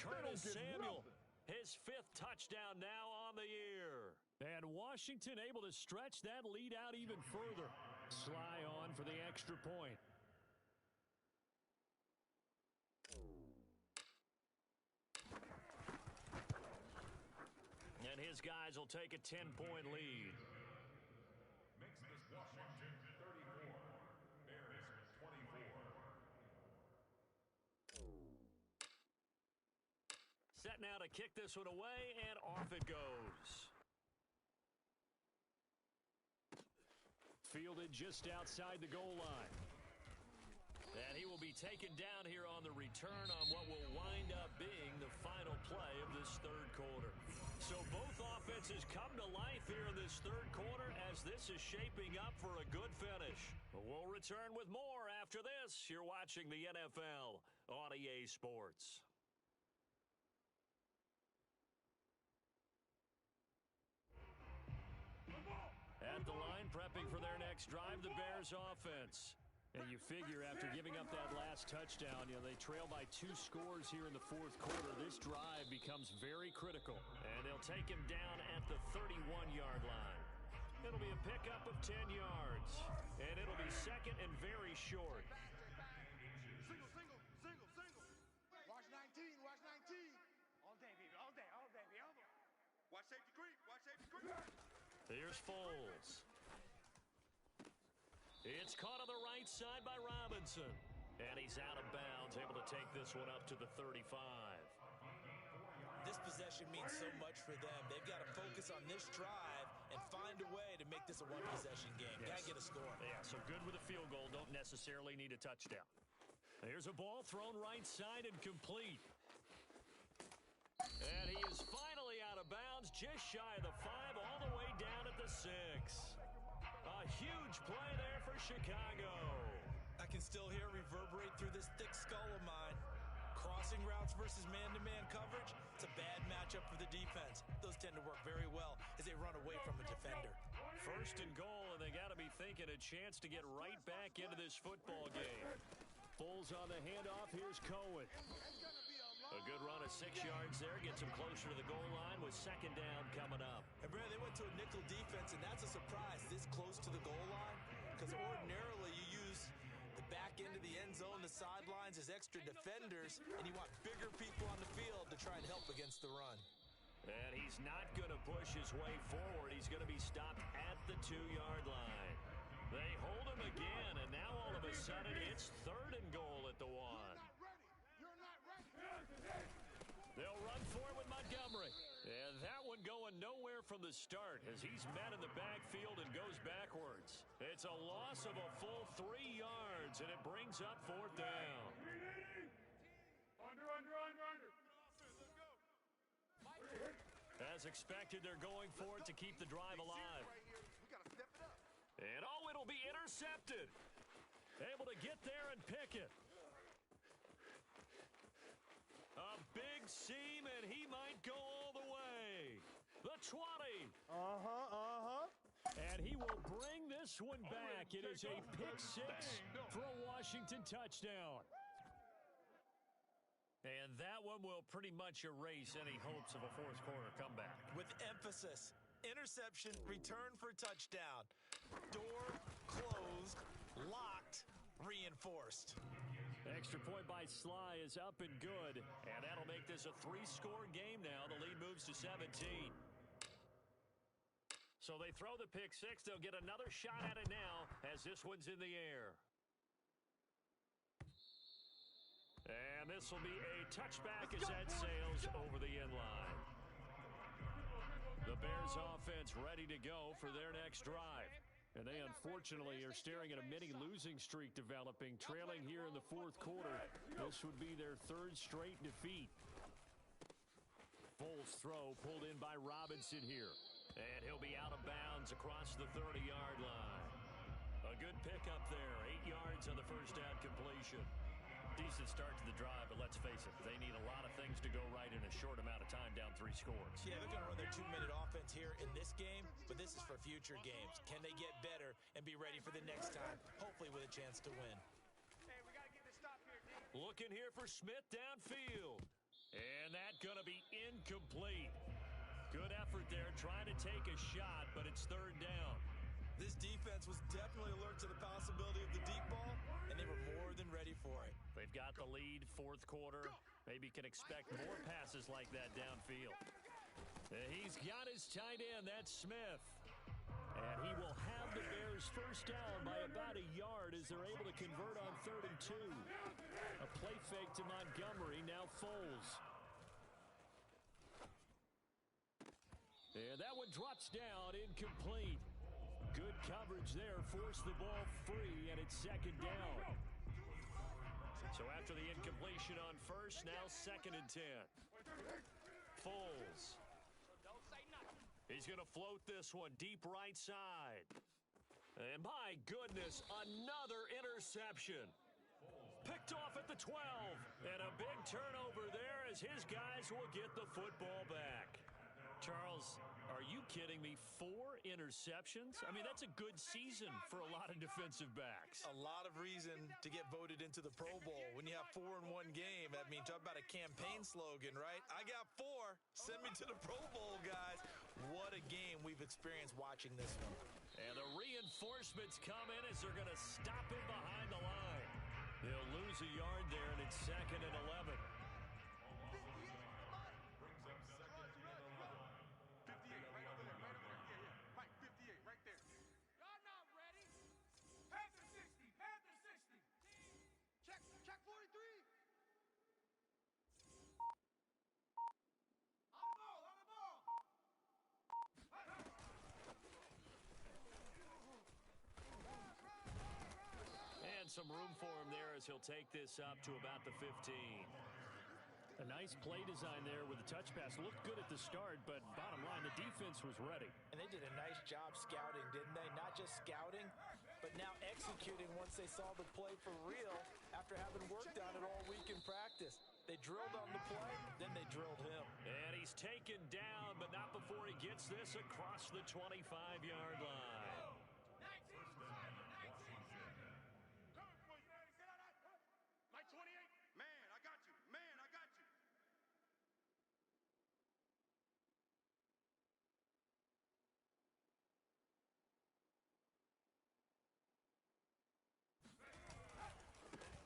Speaker 1: Curtis Samuel, his 5th touchdown now on the year.
Speaker 6: And Washington able to stretch that lead out even further. Sly on for the extra point.
Speaker 1: And his guys will take a 10-point lead.
Speaker 5: Makes this Washington 34. Bears 24.
Speaker 1: Set now to kick this one away, and off it goes.
Speaker 6: Fielded just outside the goal line.
Speaker 1: And he will be taken down here on the return on what will wind up being the final play of this third quarter. So both offenses come to life here in this third quarter as this is shaping up for a good finish. We'll return with more after this. You're watching the NFL on EA Sports. At the line, prepping for their next drive, the Bears offense.
Speaker 6: And you figure after giving up that last touchdown, they trail by 2 scores here in the fourth quarter. This drive becomes very critical.
Speaker 1: And they'll take him down at the 31-yard line. It'll be a pickup of 10 yards. And it'll be second and very short.
Speaker 2: Single, single, single, single.
Speaker 4: Watch 19, watch 19. All day, baby, all day, baby, all day.
Speaker 2: Watch safety creep, watch safety creep.
Speaker 1: Here's Foles. It's caught on the right side by Robinson. And he's out of bounds, able to take this one up to the 35.
Speaker 3: This possession means so much for them. They've got to focus on this drive and find a way to make this a one-possession game.
Speaker 1: Yes.
Speaker 3: Got to get a score.
Speaker 1: Yeah, so good with a field goal. Don't necessarily need a touchdown. Here's a ball thrown right side and complete. And he is finally out of bounds, just shy of the 5, all the way down at the 6. A huge play there for Chicago.
Speaker 3: I can still hear it reverberate through this thick skull of mine. Crossing routes versus man-to-man coverage, it's a bad matchup for the defense. Those tend to work very well as they run away from a defender.
Speaker 1: First and goal, and they got to be thinking a chance to get right back into this football game.
Speaker 6: Foles on the handoff. Here's Cohen.
Speaker 1: A good run of 6 yards there. Gets him closer to the goal line with second down coming up.
Speaker 3: And Brad, they went to a nickel defense, and that's a surprise this close to the goal line, because ordinarily you use the back end of the end zone, the sidelines as extra defenders, and you want bigger people on the field to try and help against the run.
Speaker 1: And he's not going to push his way forward. He's going to be stopped at the 2-yard line. They hold him again, and now all of a sudden it's third and goal at the 1.
Speaker 4: You're not ready.
Speaker 1: They'll run for it with Montgomery. And that one going nowhere from the start as he's met in the backfield and goes backwards. It's a loss of a full 3 yards, and it brings up fourth down.
Speaker 5: Under.
Speaker 1: As expected, they're going for it to keep the drive alive.
Speaker 2: We gotta step it up.
Speaker 1: And oh, it'll be intercepted. Able to get there and pick it. A big seam, and he might go all the way. The 20.
Speaker 6: And he will bring this one back. It is a pick 6 for a Washington touchdown.
Speaker 1: And that one will pretty much erase any hopes of a fourth quarter comeback.
Speaker 3: With emphasis, interception, return for touchdown. Door closed Locked, reinforced.
Speaker 1: Extra point by Sly is up and good, and that'll make this a 3-score game now. The lead moves to 17. So they throw the pick six. They'll get another shot at it now as this one's in the air. And this will be a touchback as that sails over the end line. The Bears offense ready to go for their next drive. And they unfortunately are staring at a mini losing streak developing, trailing here in the fourth quarter. This would be their third straight defeat. Foles' throw pulled in by Robinson here. And he'll be out of bounds across the 30-yard line. A good pickup there, 8 yards on the first down completion. Decent start to the drive, but let's face it, they need a lot of things to go right in a short amount of time, down 3 scores.
Speaker 3: Yeah, they're going to run their 2-minute offense here in this game, but this is for future games. Can they get better and be ready for the next time, hopefully with a chance to win?
Speaker 4: Hey, we got to get this stop here, D.
Speaker 1: Looking here for Smith downfield. And that's going to be incomplete. Good effort there, trying to take a shot, but it's third down.
Speaker 3: This defense was definitely alert to the possibility of the deep ball, and they were more than ready for it.
Speaker 1: They've got the lead, fourth quarter. Maybe can expect more passes like that downfield. He's got his tight end, that's Smith. And he will have the Bears first down by about a yard as they're able to convert on 3rd and 2. A play fake to Montgomery, now Foles. And that one drops down, incomplete. Good coverage there, forced the ball free, and it's second down. So after the incompletion on first, now 2nd and 10. Foles.
Speaker 4: Don't say nothing.
Speaker 1: He's going to float this one deep right side. And my goodness, another interception. Picked off at the 12. And a big turnover there as his guys will get the football back. Charles, are you kidding me? 4 interceptions? I mean, that's a good season for a lot of defensive backs.
Speaker 3: A lot of reason to get voted into the Pro Bowl. When you have 4 in one game, I mean, talk about a campaign slogan, right? I got 4. Send me to the Pro Bowl, guys. What a game we've experienced watching this one.
Speaker 1: And the reinforcements come in as they're going to stop him behind the line. They'll lose a yard there, and it's 2nd and 11.
Speaker 2: 58, right over there, right over there. Yeah, yeah. Mike, 58, right there.
Speaker 4: Y'all not ready.
Speaker 5: Panther 60, Panther 60.
Speaker 4: Check 43.
Speaker 5: On the ball, on the ball.
Speaker 1: And some room for him there as he'll take this up to about the 15.
Speaker 6: A nice play design there with the touch pass. Looked good at the start, but bottom line, the defense was ready.
Speaker 3: And they did a nice job scouting, didn't they? Not just scouting, but now executing once they saw the play for real after having worked on it all week in practice. They drilled on the play, then they drilled him.
Speaker 1: And he's taken down, but not before he gets this across the 25-yard line.
Speaker 2: Mike, 28. Man, I got you. Man, I got you.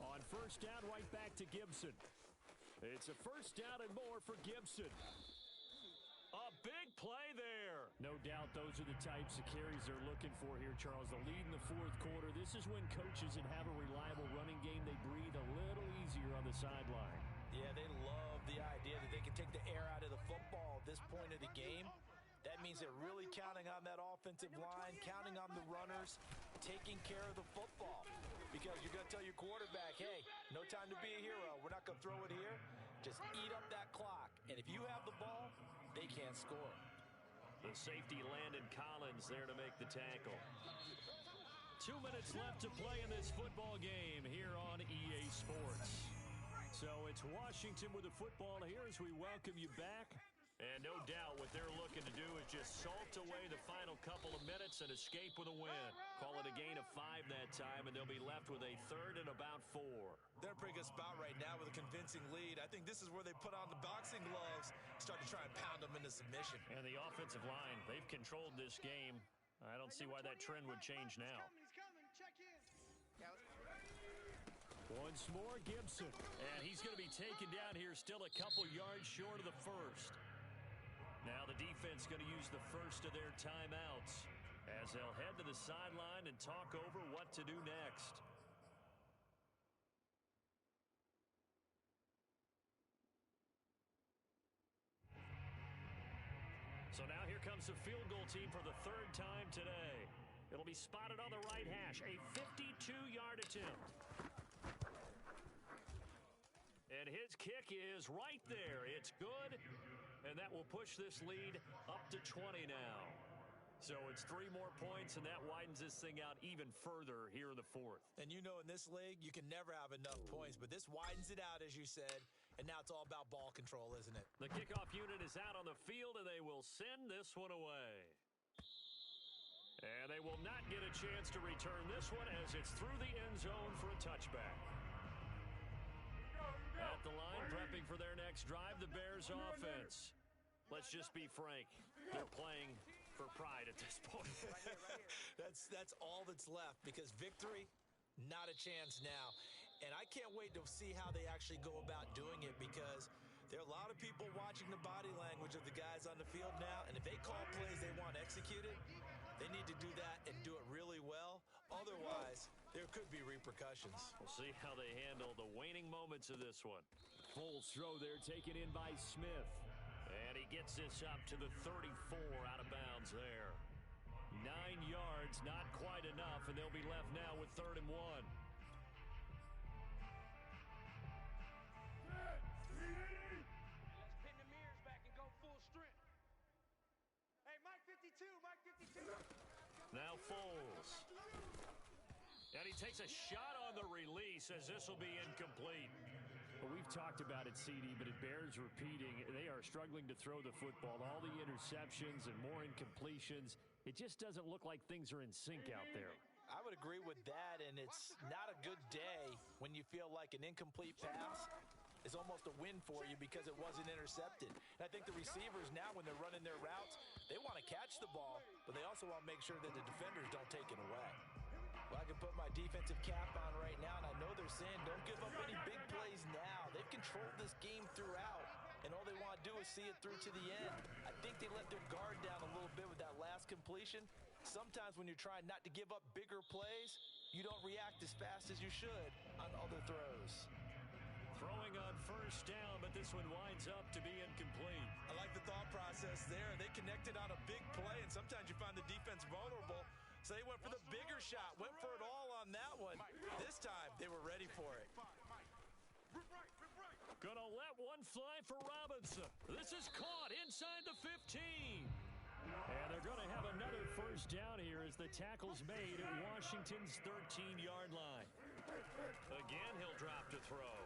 Speaker 6: On first down, right back to Gibson. It's a first down and more for Gibson.
Speaker 1: A big play there.
Speaker 6: No doubt those are the types of carries they're looking for here, Charles. The lead in the fourth quarter. This is when coaches that have a reliable running game, they breathe a little easier on the sideline.
Speaker 3: Yeah, they love the idea that they can take the air out of the football at this point of the game. That means they're really counting on that offensive line, counting on the runners, taking care of the football. Because you're going to tell your quarterback, hey, no time to be a hero. We're not going to throw it here. Just eat up that clock. And if you have the ball, they can't score.
Speaker 1: The safety Landon Collins there to make the tackle. 2 minutes left to play in this football game here on EA Sports. So it's Washington with the football here as we welcome you back. And no doubt what they're looking to do is just salt away the final couple of minutes and escape with a win. Call it a gain of 5 that time, and they'll be left with a 3rd and about 4.
Speaker 3: They're in a pretty good spot right now with a convincing lead. I think this is where they put on the boxing gloves, start to try and pound them into submission.
Speaker 1: And the offensive line, they've controlled this game. I don't see why that trend would change now.
Speaker 4: He's coming. Check in.
Speaker 6: Once more, Gibson.
Speaker 1: And he's going to be taken down here still a couple yards short of the first. Now the defense going to use the first of their timeouts as they'll head to the sideline and talk over what to do next. So now here comes the field goal team for the third time today. It'll be spotted on the right hash. A 52-yard attempt. And his kick is right there. It's good. And that will push this lead up to 20 now. So it's 3 more points, and that widens this thing out even further here in the fourth.
Speaker 3: And you know, in this league, you can never have enough points, but this widens it out, as you said, and now it's all about ball control, isn't it?
Speaker 1: The kickoff unit is out on the field, and they will send this one away. And they will not get a chance to return this one as it's through the end zone for a touchback. At the line, prepping for their next drive, the Bears offense. Let's just be frank. They're playing for pride at this point.
Speaker 3: That's all that's left, because victory, not a chance now. And I can't wait to see how they actually go about doing it, because there are a lot of people watching the body language of the guys on the field now, and if they call plays they want executed, they need to do that and do it really well. Otherwise, there could be repercussions.
Speaker 1: We'll see how they handle the waning moments of this one.
Speaker 6: Full throw there taken in by Smith.
Speaker 1: And he gets this up to the 34 out of bounds there. 9 yards, not quite enough, and they'll be left now with 3rd and 1.
Speaker 4: Let's pin the mirrors back and go full strength. Hey, Mike 52, Mike 52.
Speaker 1: Now Foles. And he takes a shot on the release as this will be incomplete.
Speaker 6: Well, we've talked about it, CD, but it bears repeating. They are struggling to throw the football. All the interceptions and more incompletions. It just doesn't look like things are in sync out there.
Speaker 3: I would agree with that, and it's not a good day when you feel like an incomplete pass is almost a win for you because it wasn't intercepted. And I think the receivers now, when they're running their routes, they want to catch the ball, but they also want to make sure that the defenders don't take it away. Well, I can put my defensive cap on right now, and I know they're saying don't give up any big plays now. They've controlled this game throughout, and all they want to do is see it through to the end. I think they let their guard down a little bit with that last completion. Sometimes when you're trying not to give up bigger plays, you don't react as fast as you should on other throws.
Speaker 1: Throwing on 1st down, but this one winds up to be incomplete.
Speaker 3: I like the thought process there. They connected on a big play, and sometimes you find the defense vulnerable. So they went for the bigger shot, went for it all on that one. This time, they were ready for it.
Speaker 1: Gonna let one fly for Robinson. This is caught inside the 15.
Speaker 6: And they're going to have another 1st down here as the tackle's made at Washington's 13-yard line.
Speaker 1: Again, he'll drop to throw.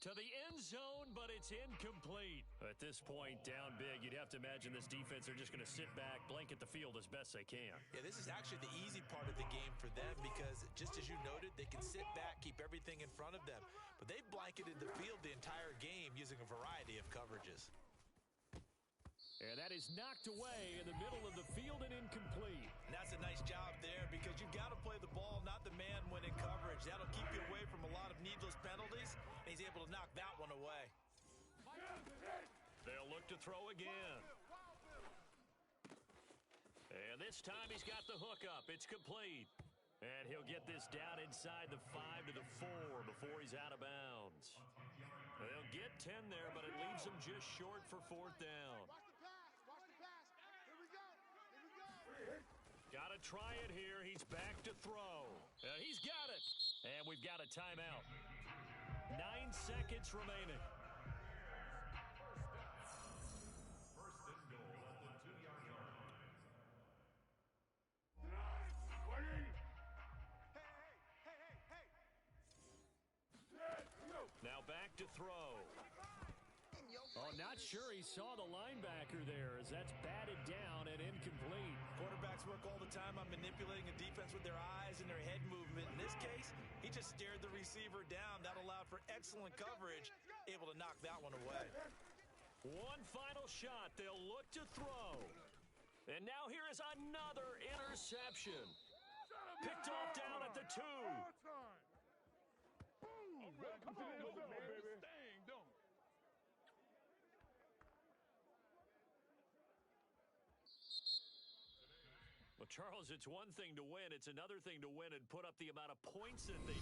Speaker 1: To the end zone, but it's incomplete. At this point, down big, you'd have to imagine this defense are just going to sit back, blanket the field as best they can.
Speaker 3: Yeah, this is actually the easy part of the game for them because, just as you noted, they can sit back, keep everything in front of them. But they blanketed the field the entire game using a variety of coverages.
Speaker 6: And that is knocked away in the middle of the field and incomplete.
Speaker 3: And that's a nice job there because you've got to play the ball, not the man when in coverage. That'll keep you away from a lot of needless penalties, and he's able to knock that one away.
Speaker 1: They'll look to throw again. And this time he's got the hook up. It's complete. And he'll get this down inside the 5 to the 4 before he's out of bounds. They'll get 10 there, but it leaves them just short for 4th down.
Speaker 2: Watch the pass. Watch the pass. Here we go. Here we go.
Speaker 1: Got to try it here. He's back to throw. He's got it. And we've got a timeout. 9 seconds remaining.
Speaker 7: First and goal at the 2-yard line.
Speaker 1: Now back to throw.
Speaker 6: Oh, not sure he saw the linebacker there as that's batted down and incomplete.
Speaker 3: Quarterbacks work all the time on manipulating a defense with their eyes and their head movement. In this case, he just stared the receiver down. That allowed for excellent coverage, able to knock that one away.
Speaker 1: One final shot. They'll look to throw. And now here is another interception. Picked off down two.
Speaker 5: All time. Boom. I'm ready to go, baby. Thing, don't it?
Speaker 1: Well, Charles, it's one thing to win. It's another thing to win and put up the amount of points that they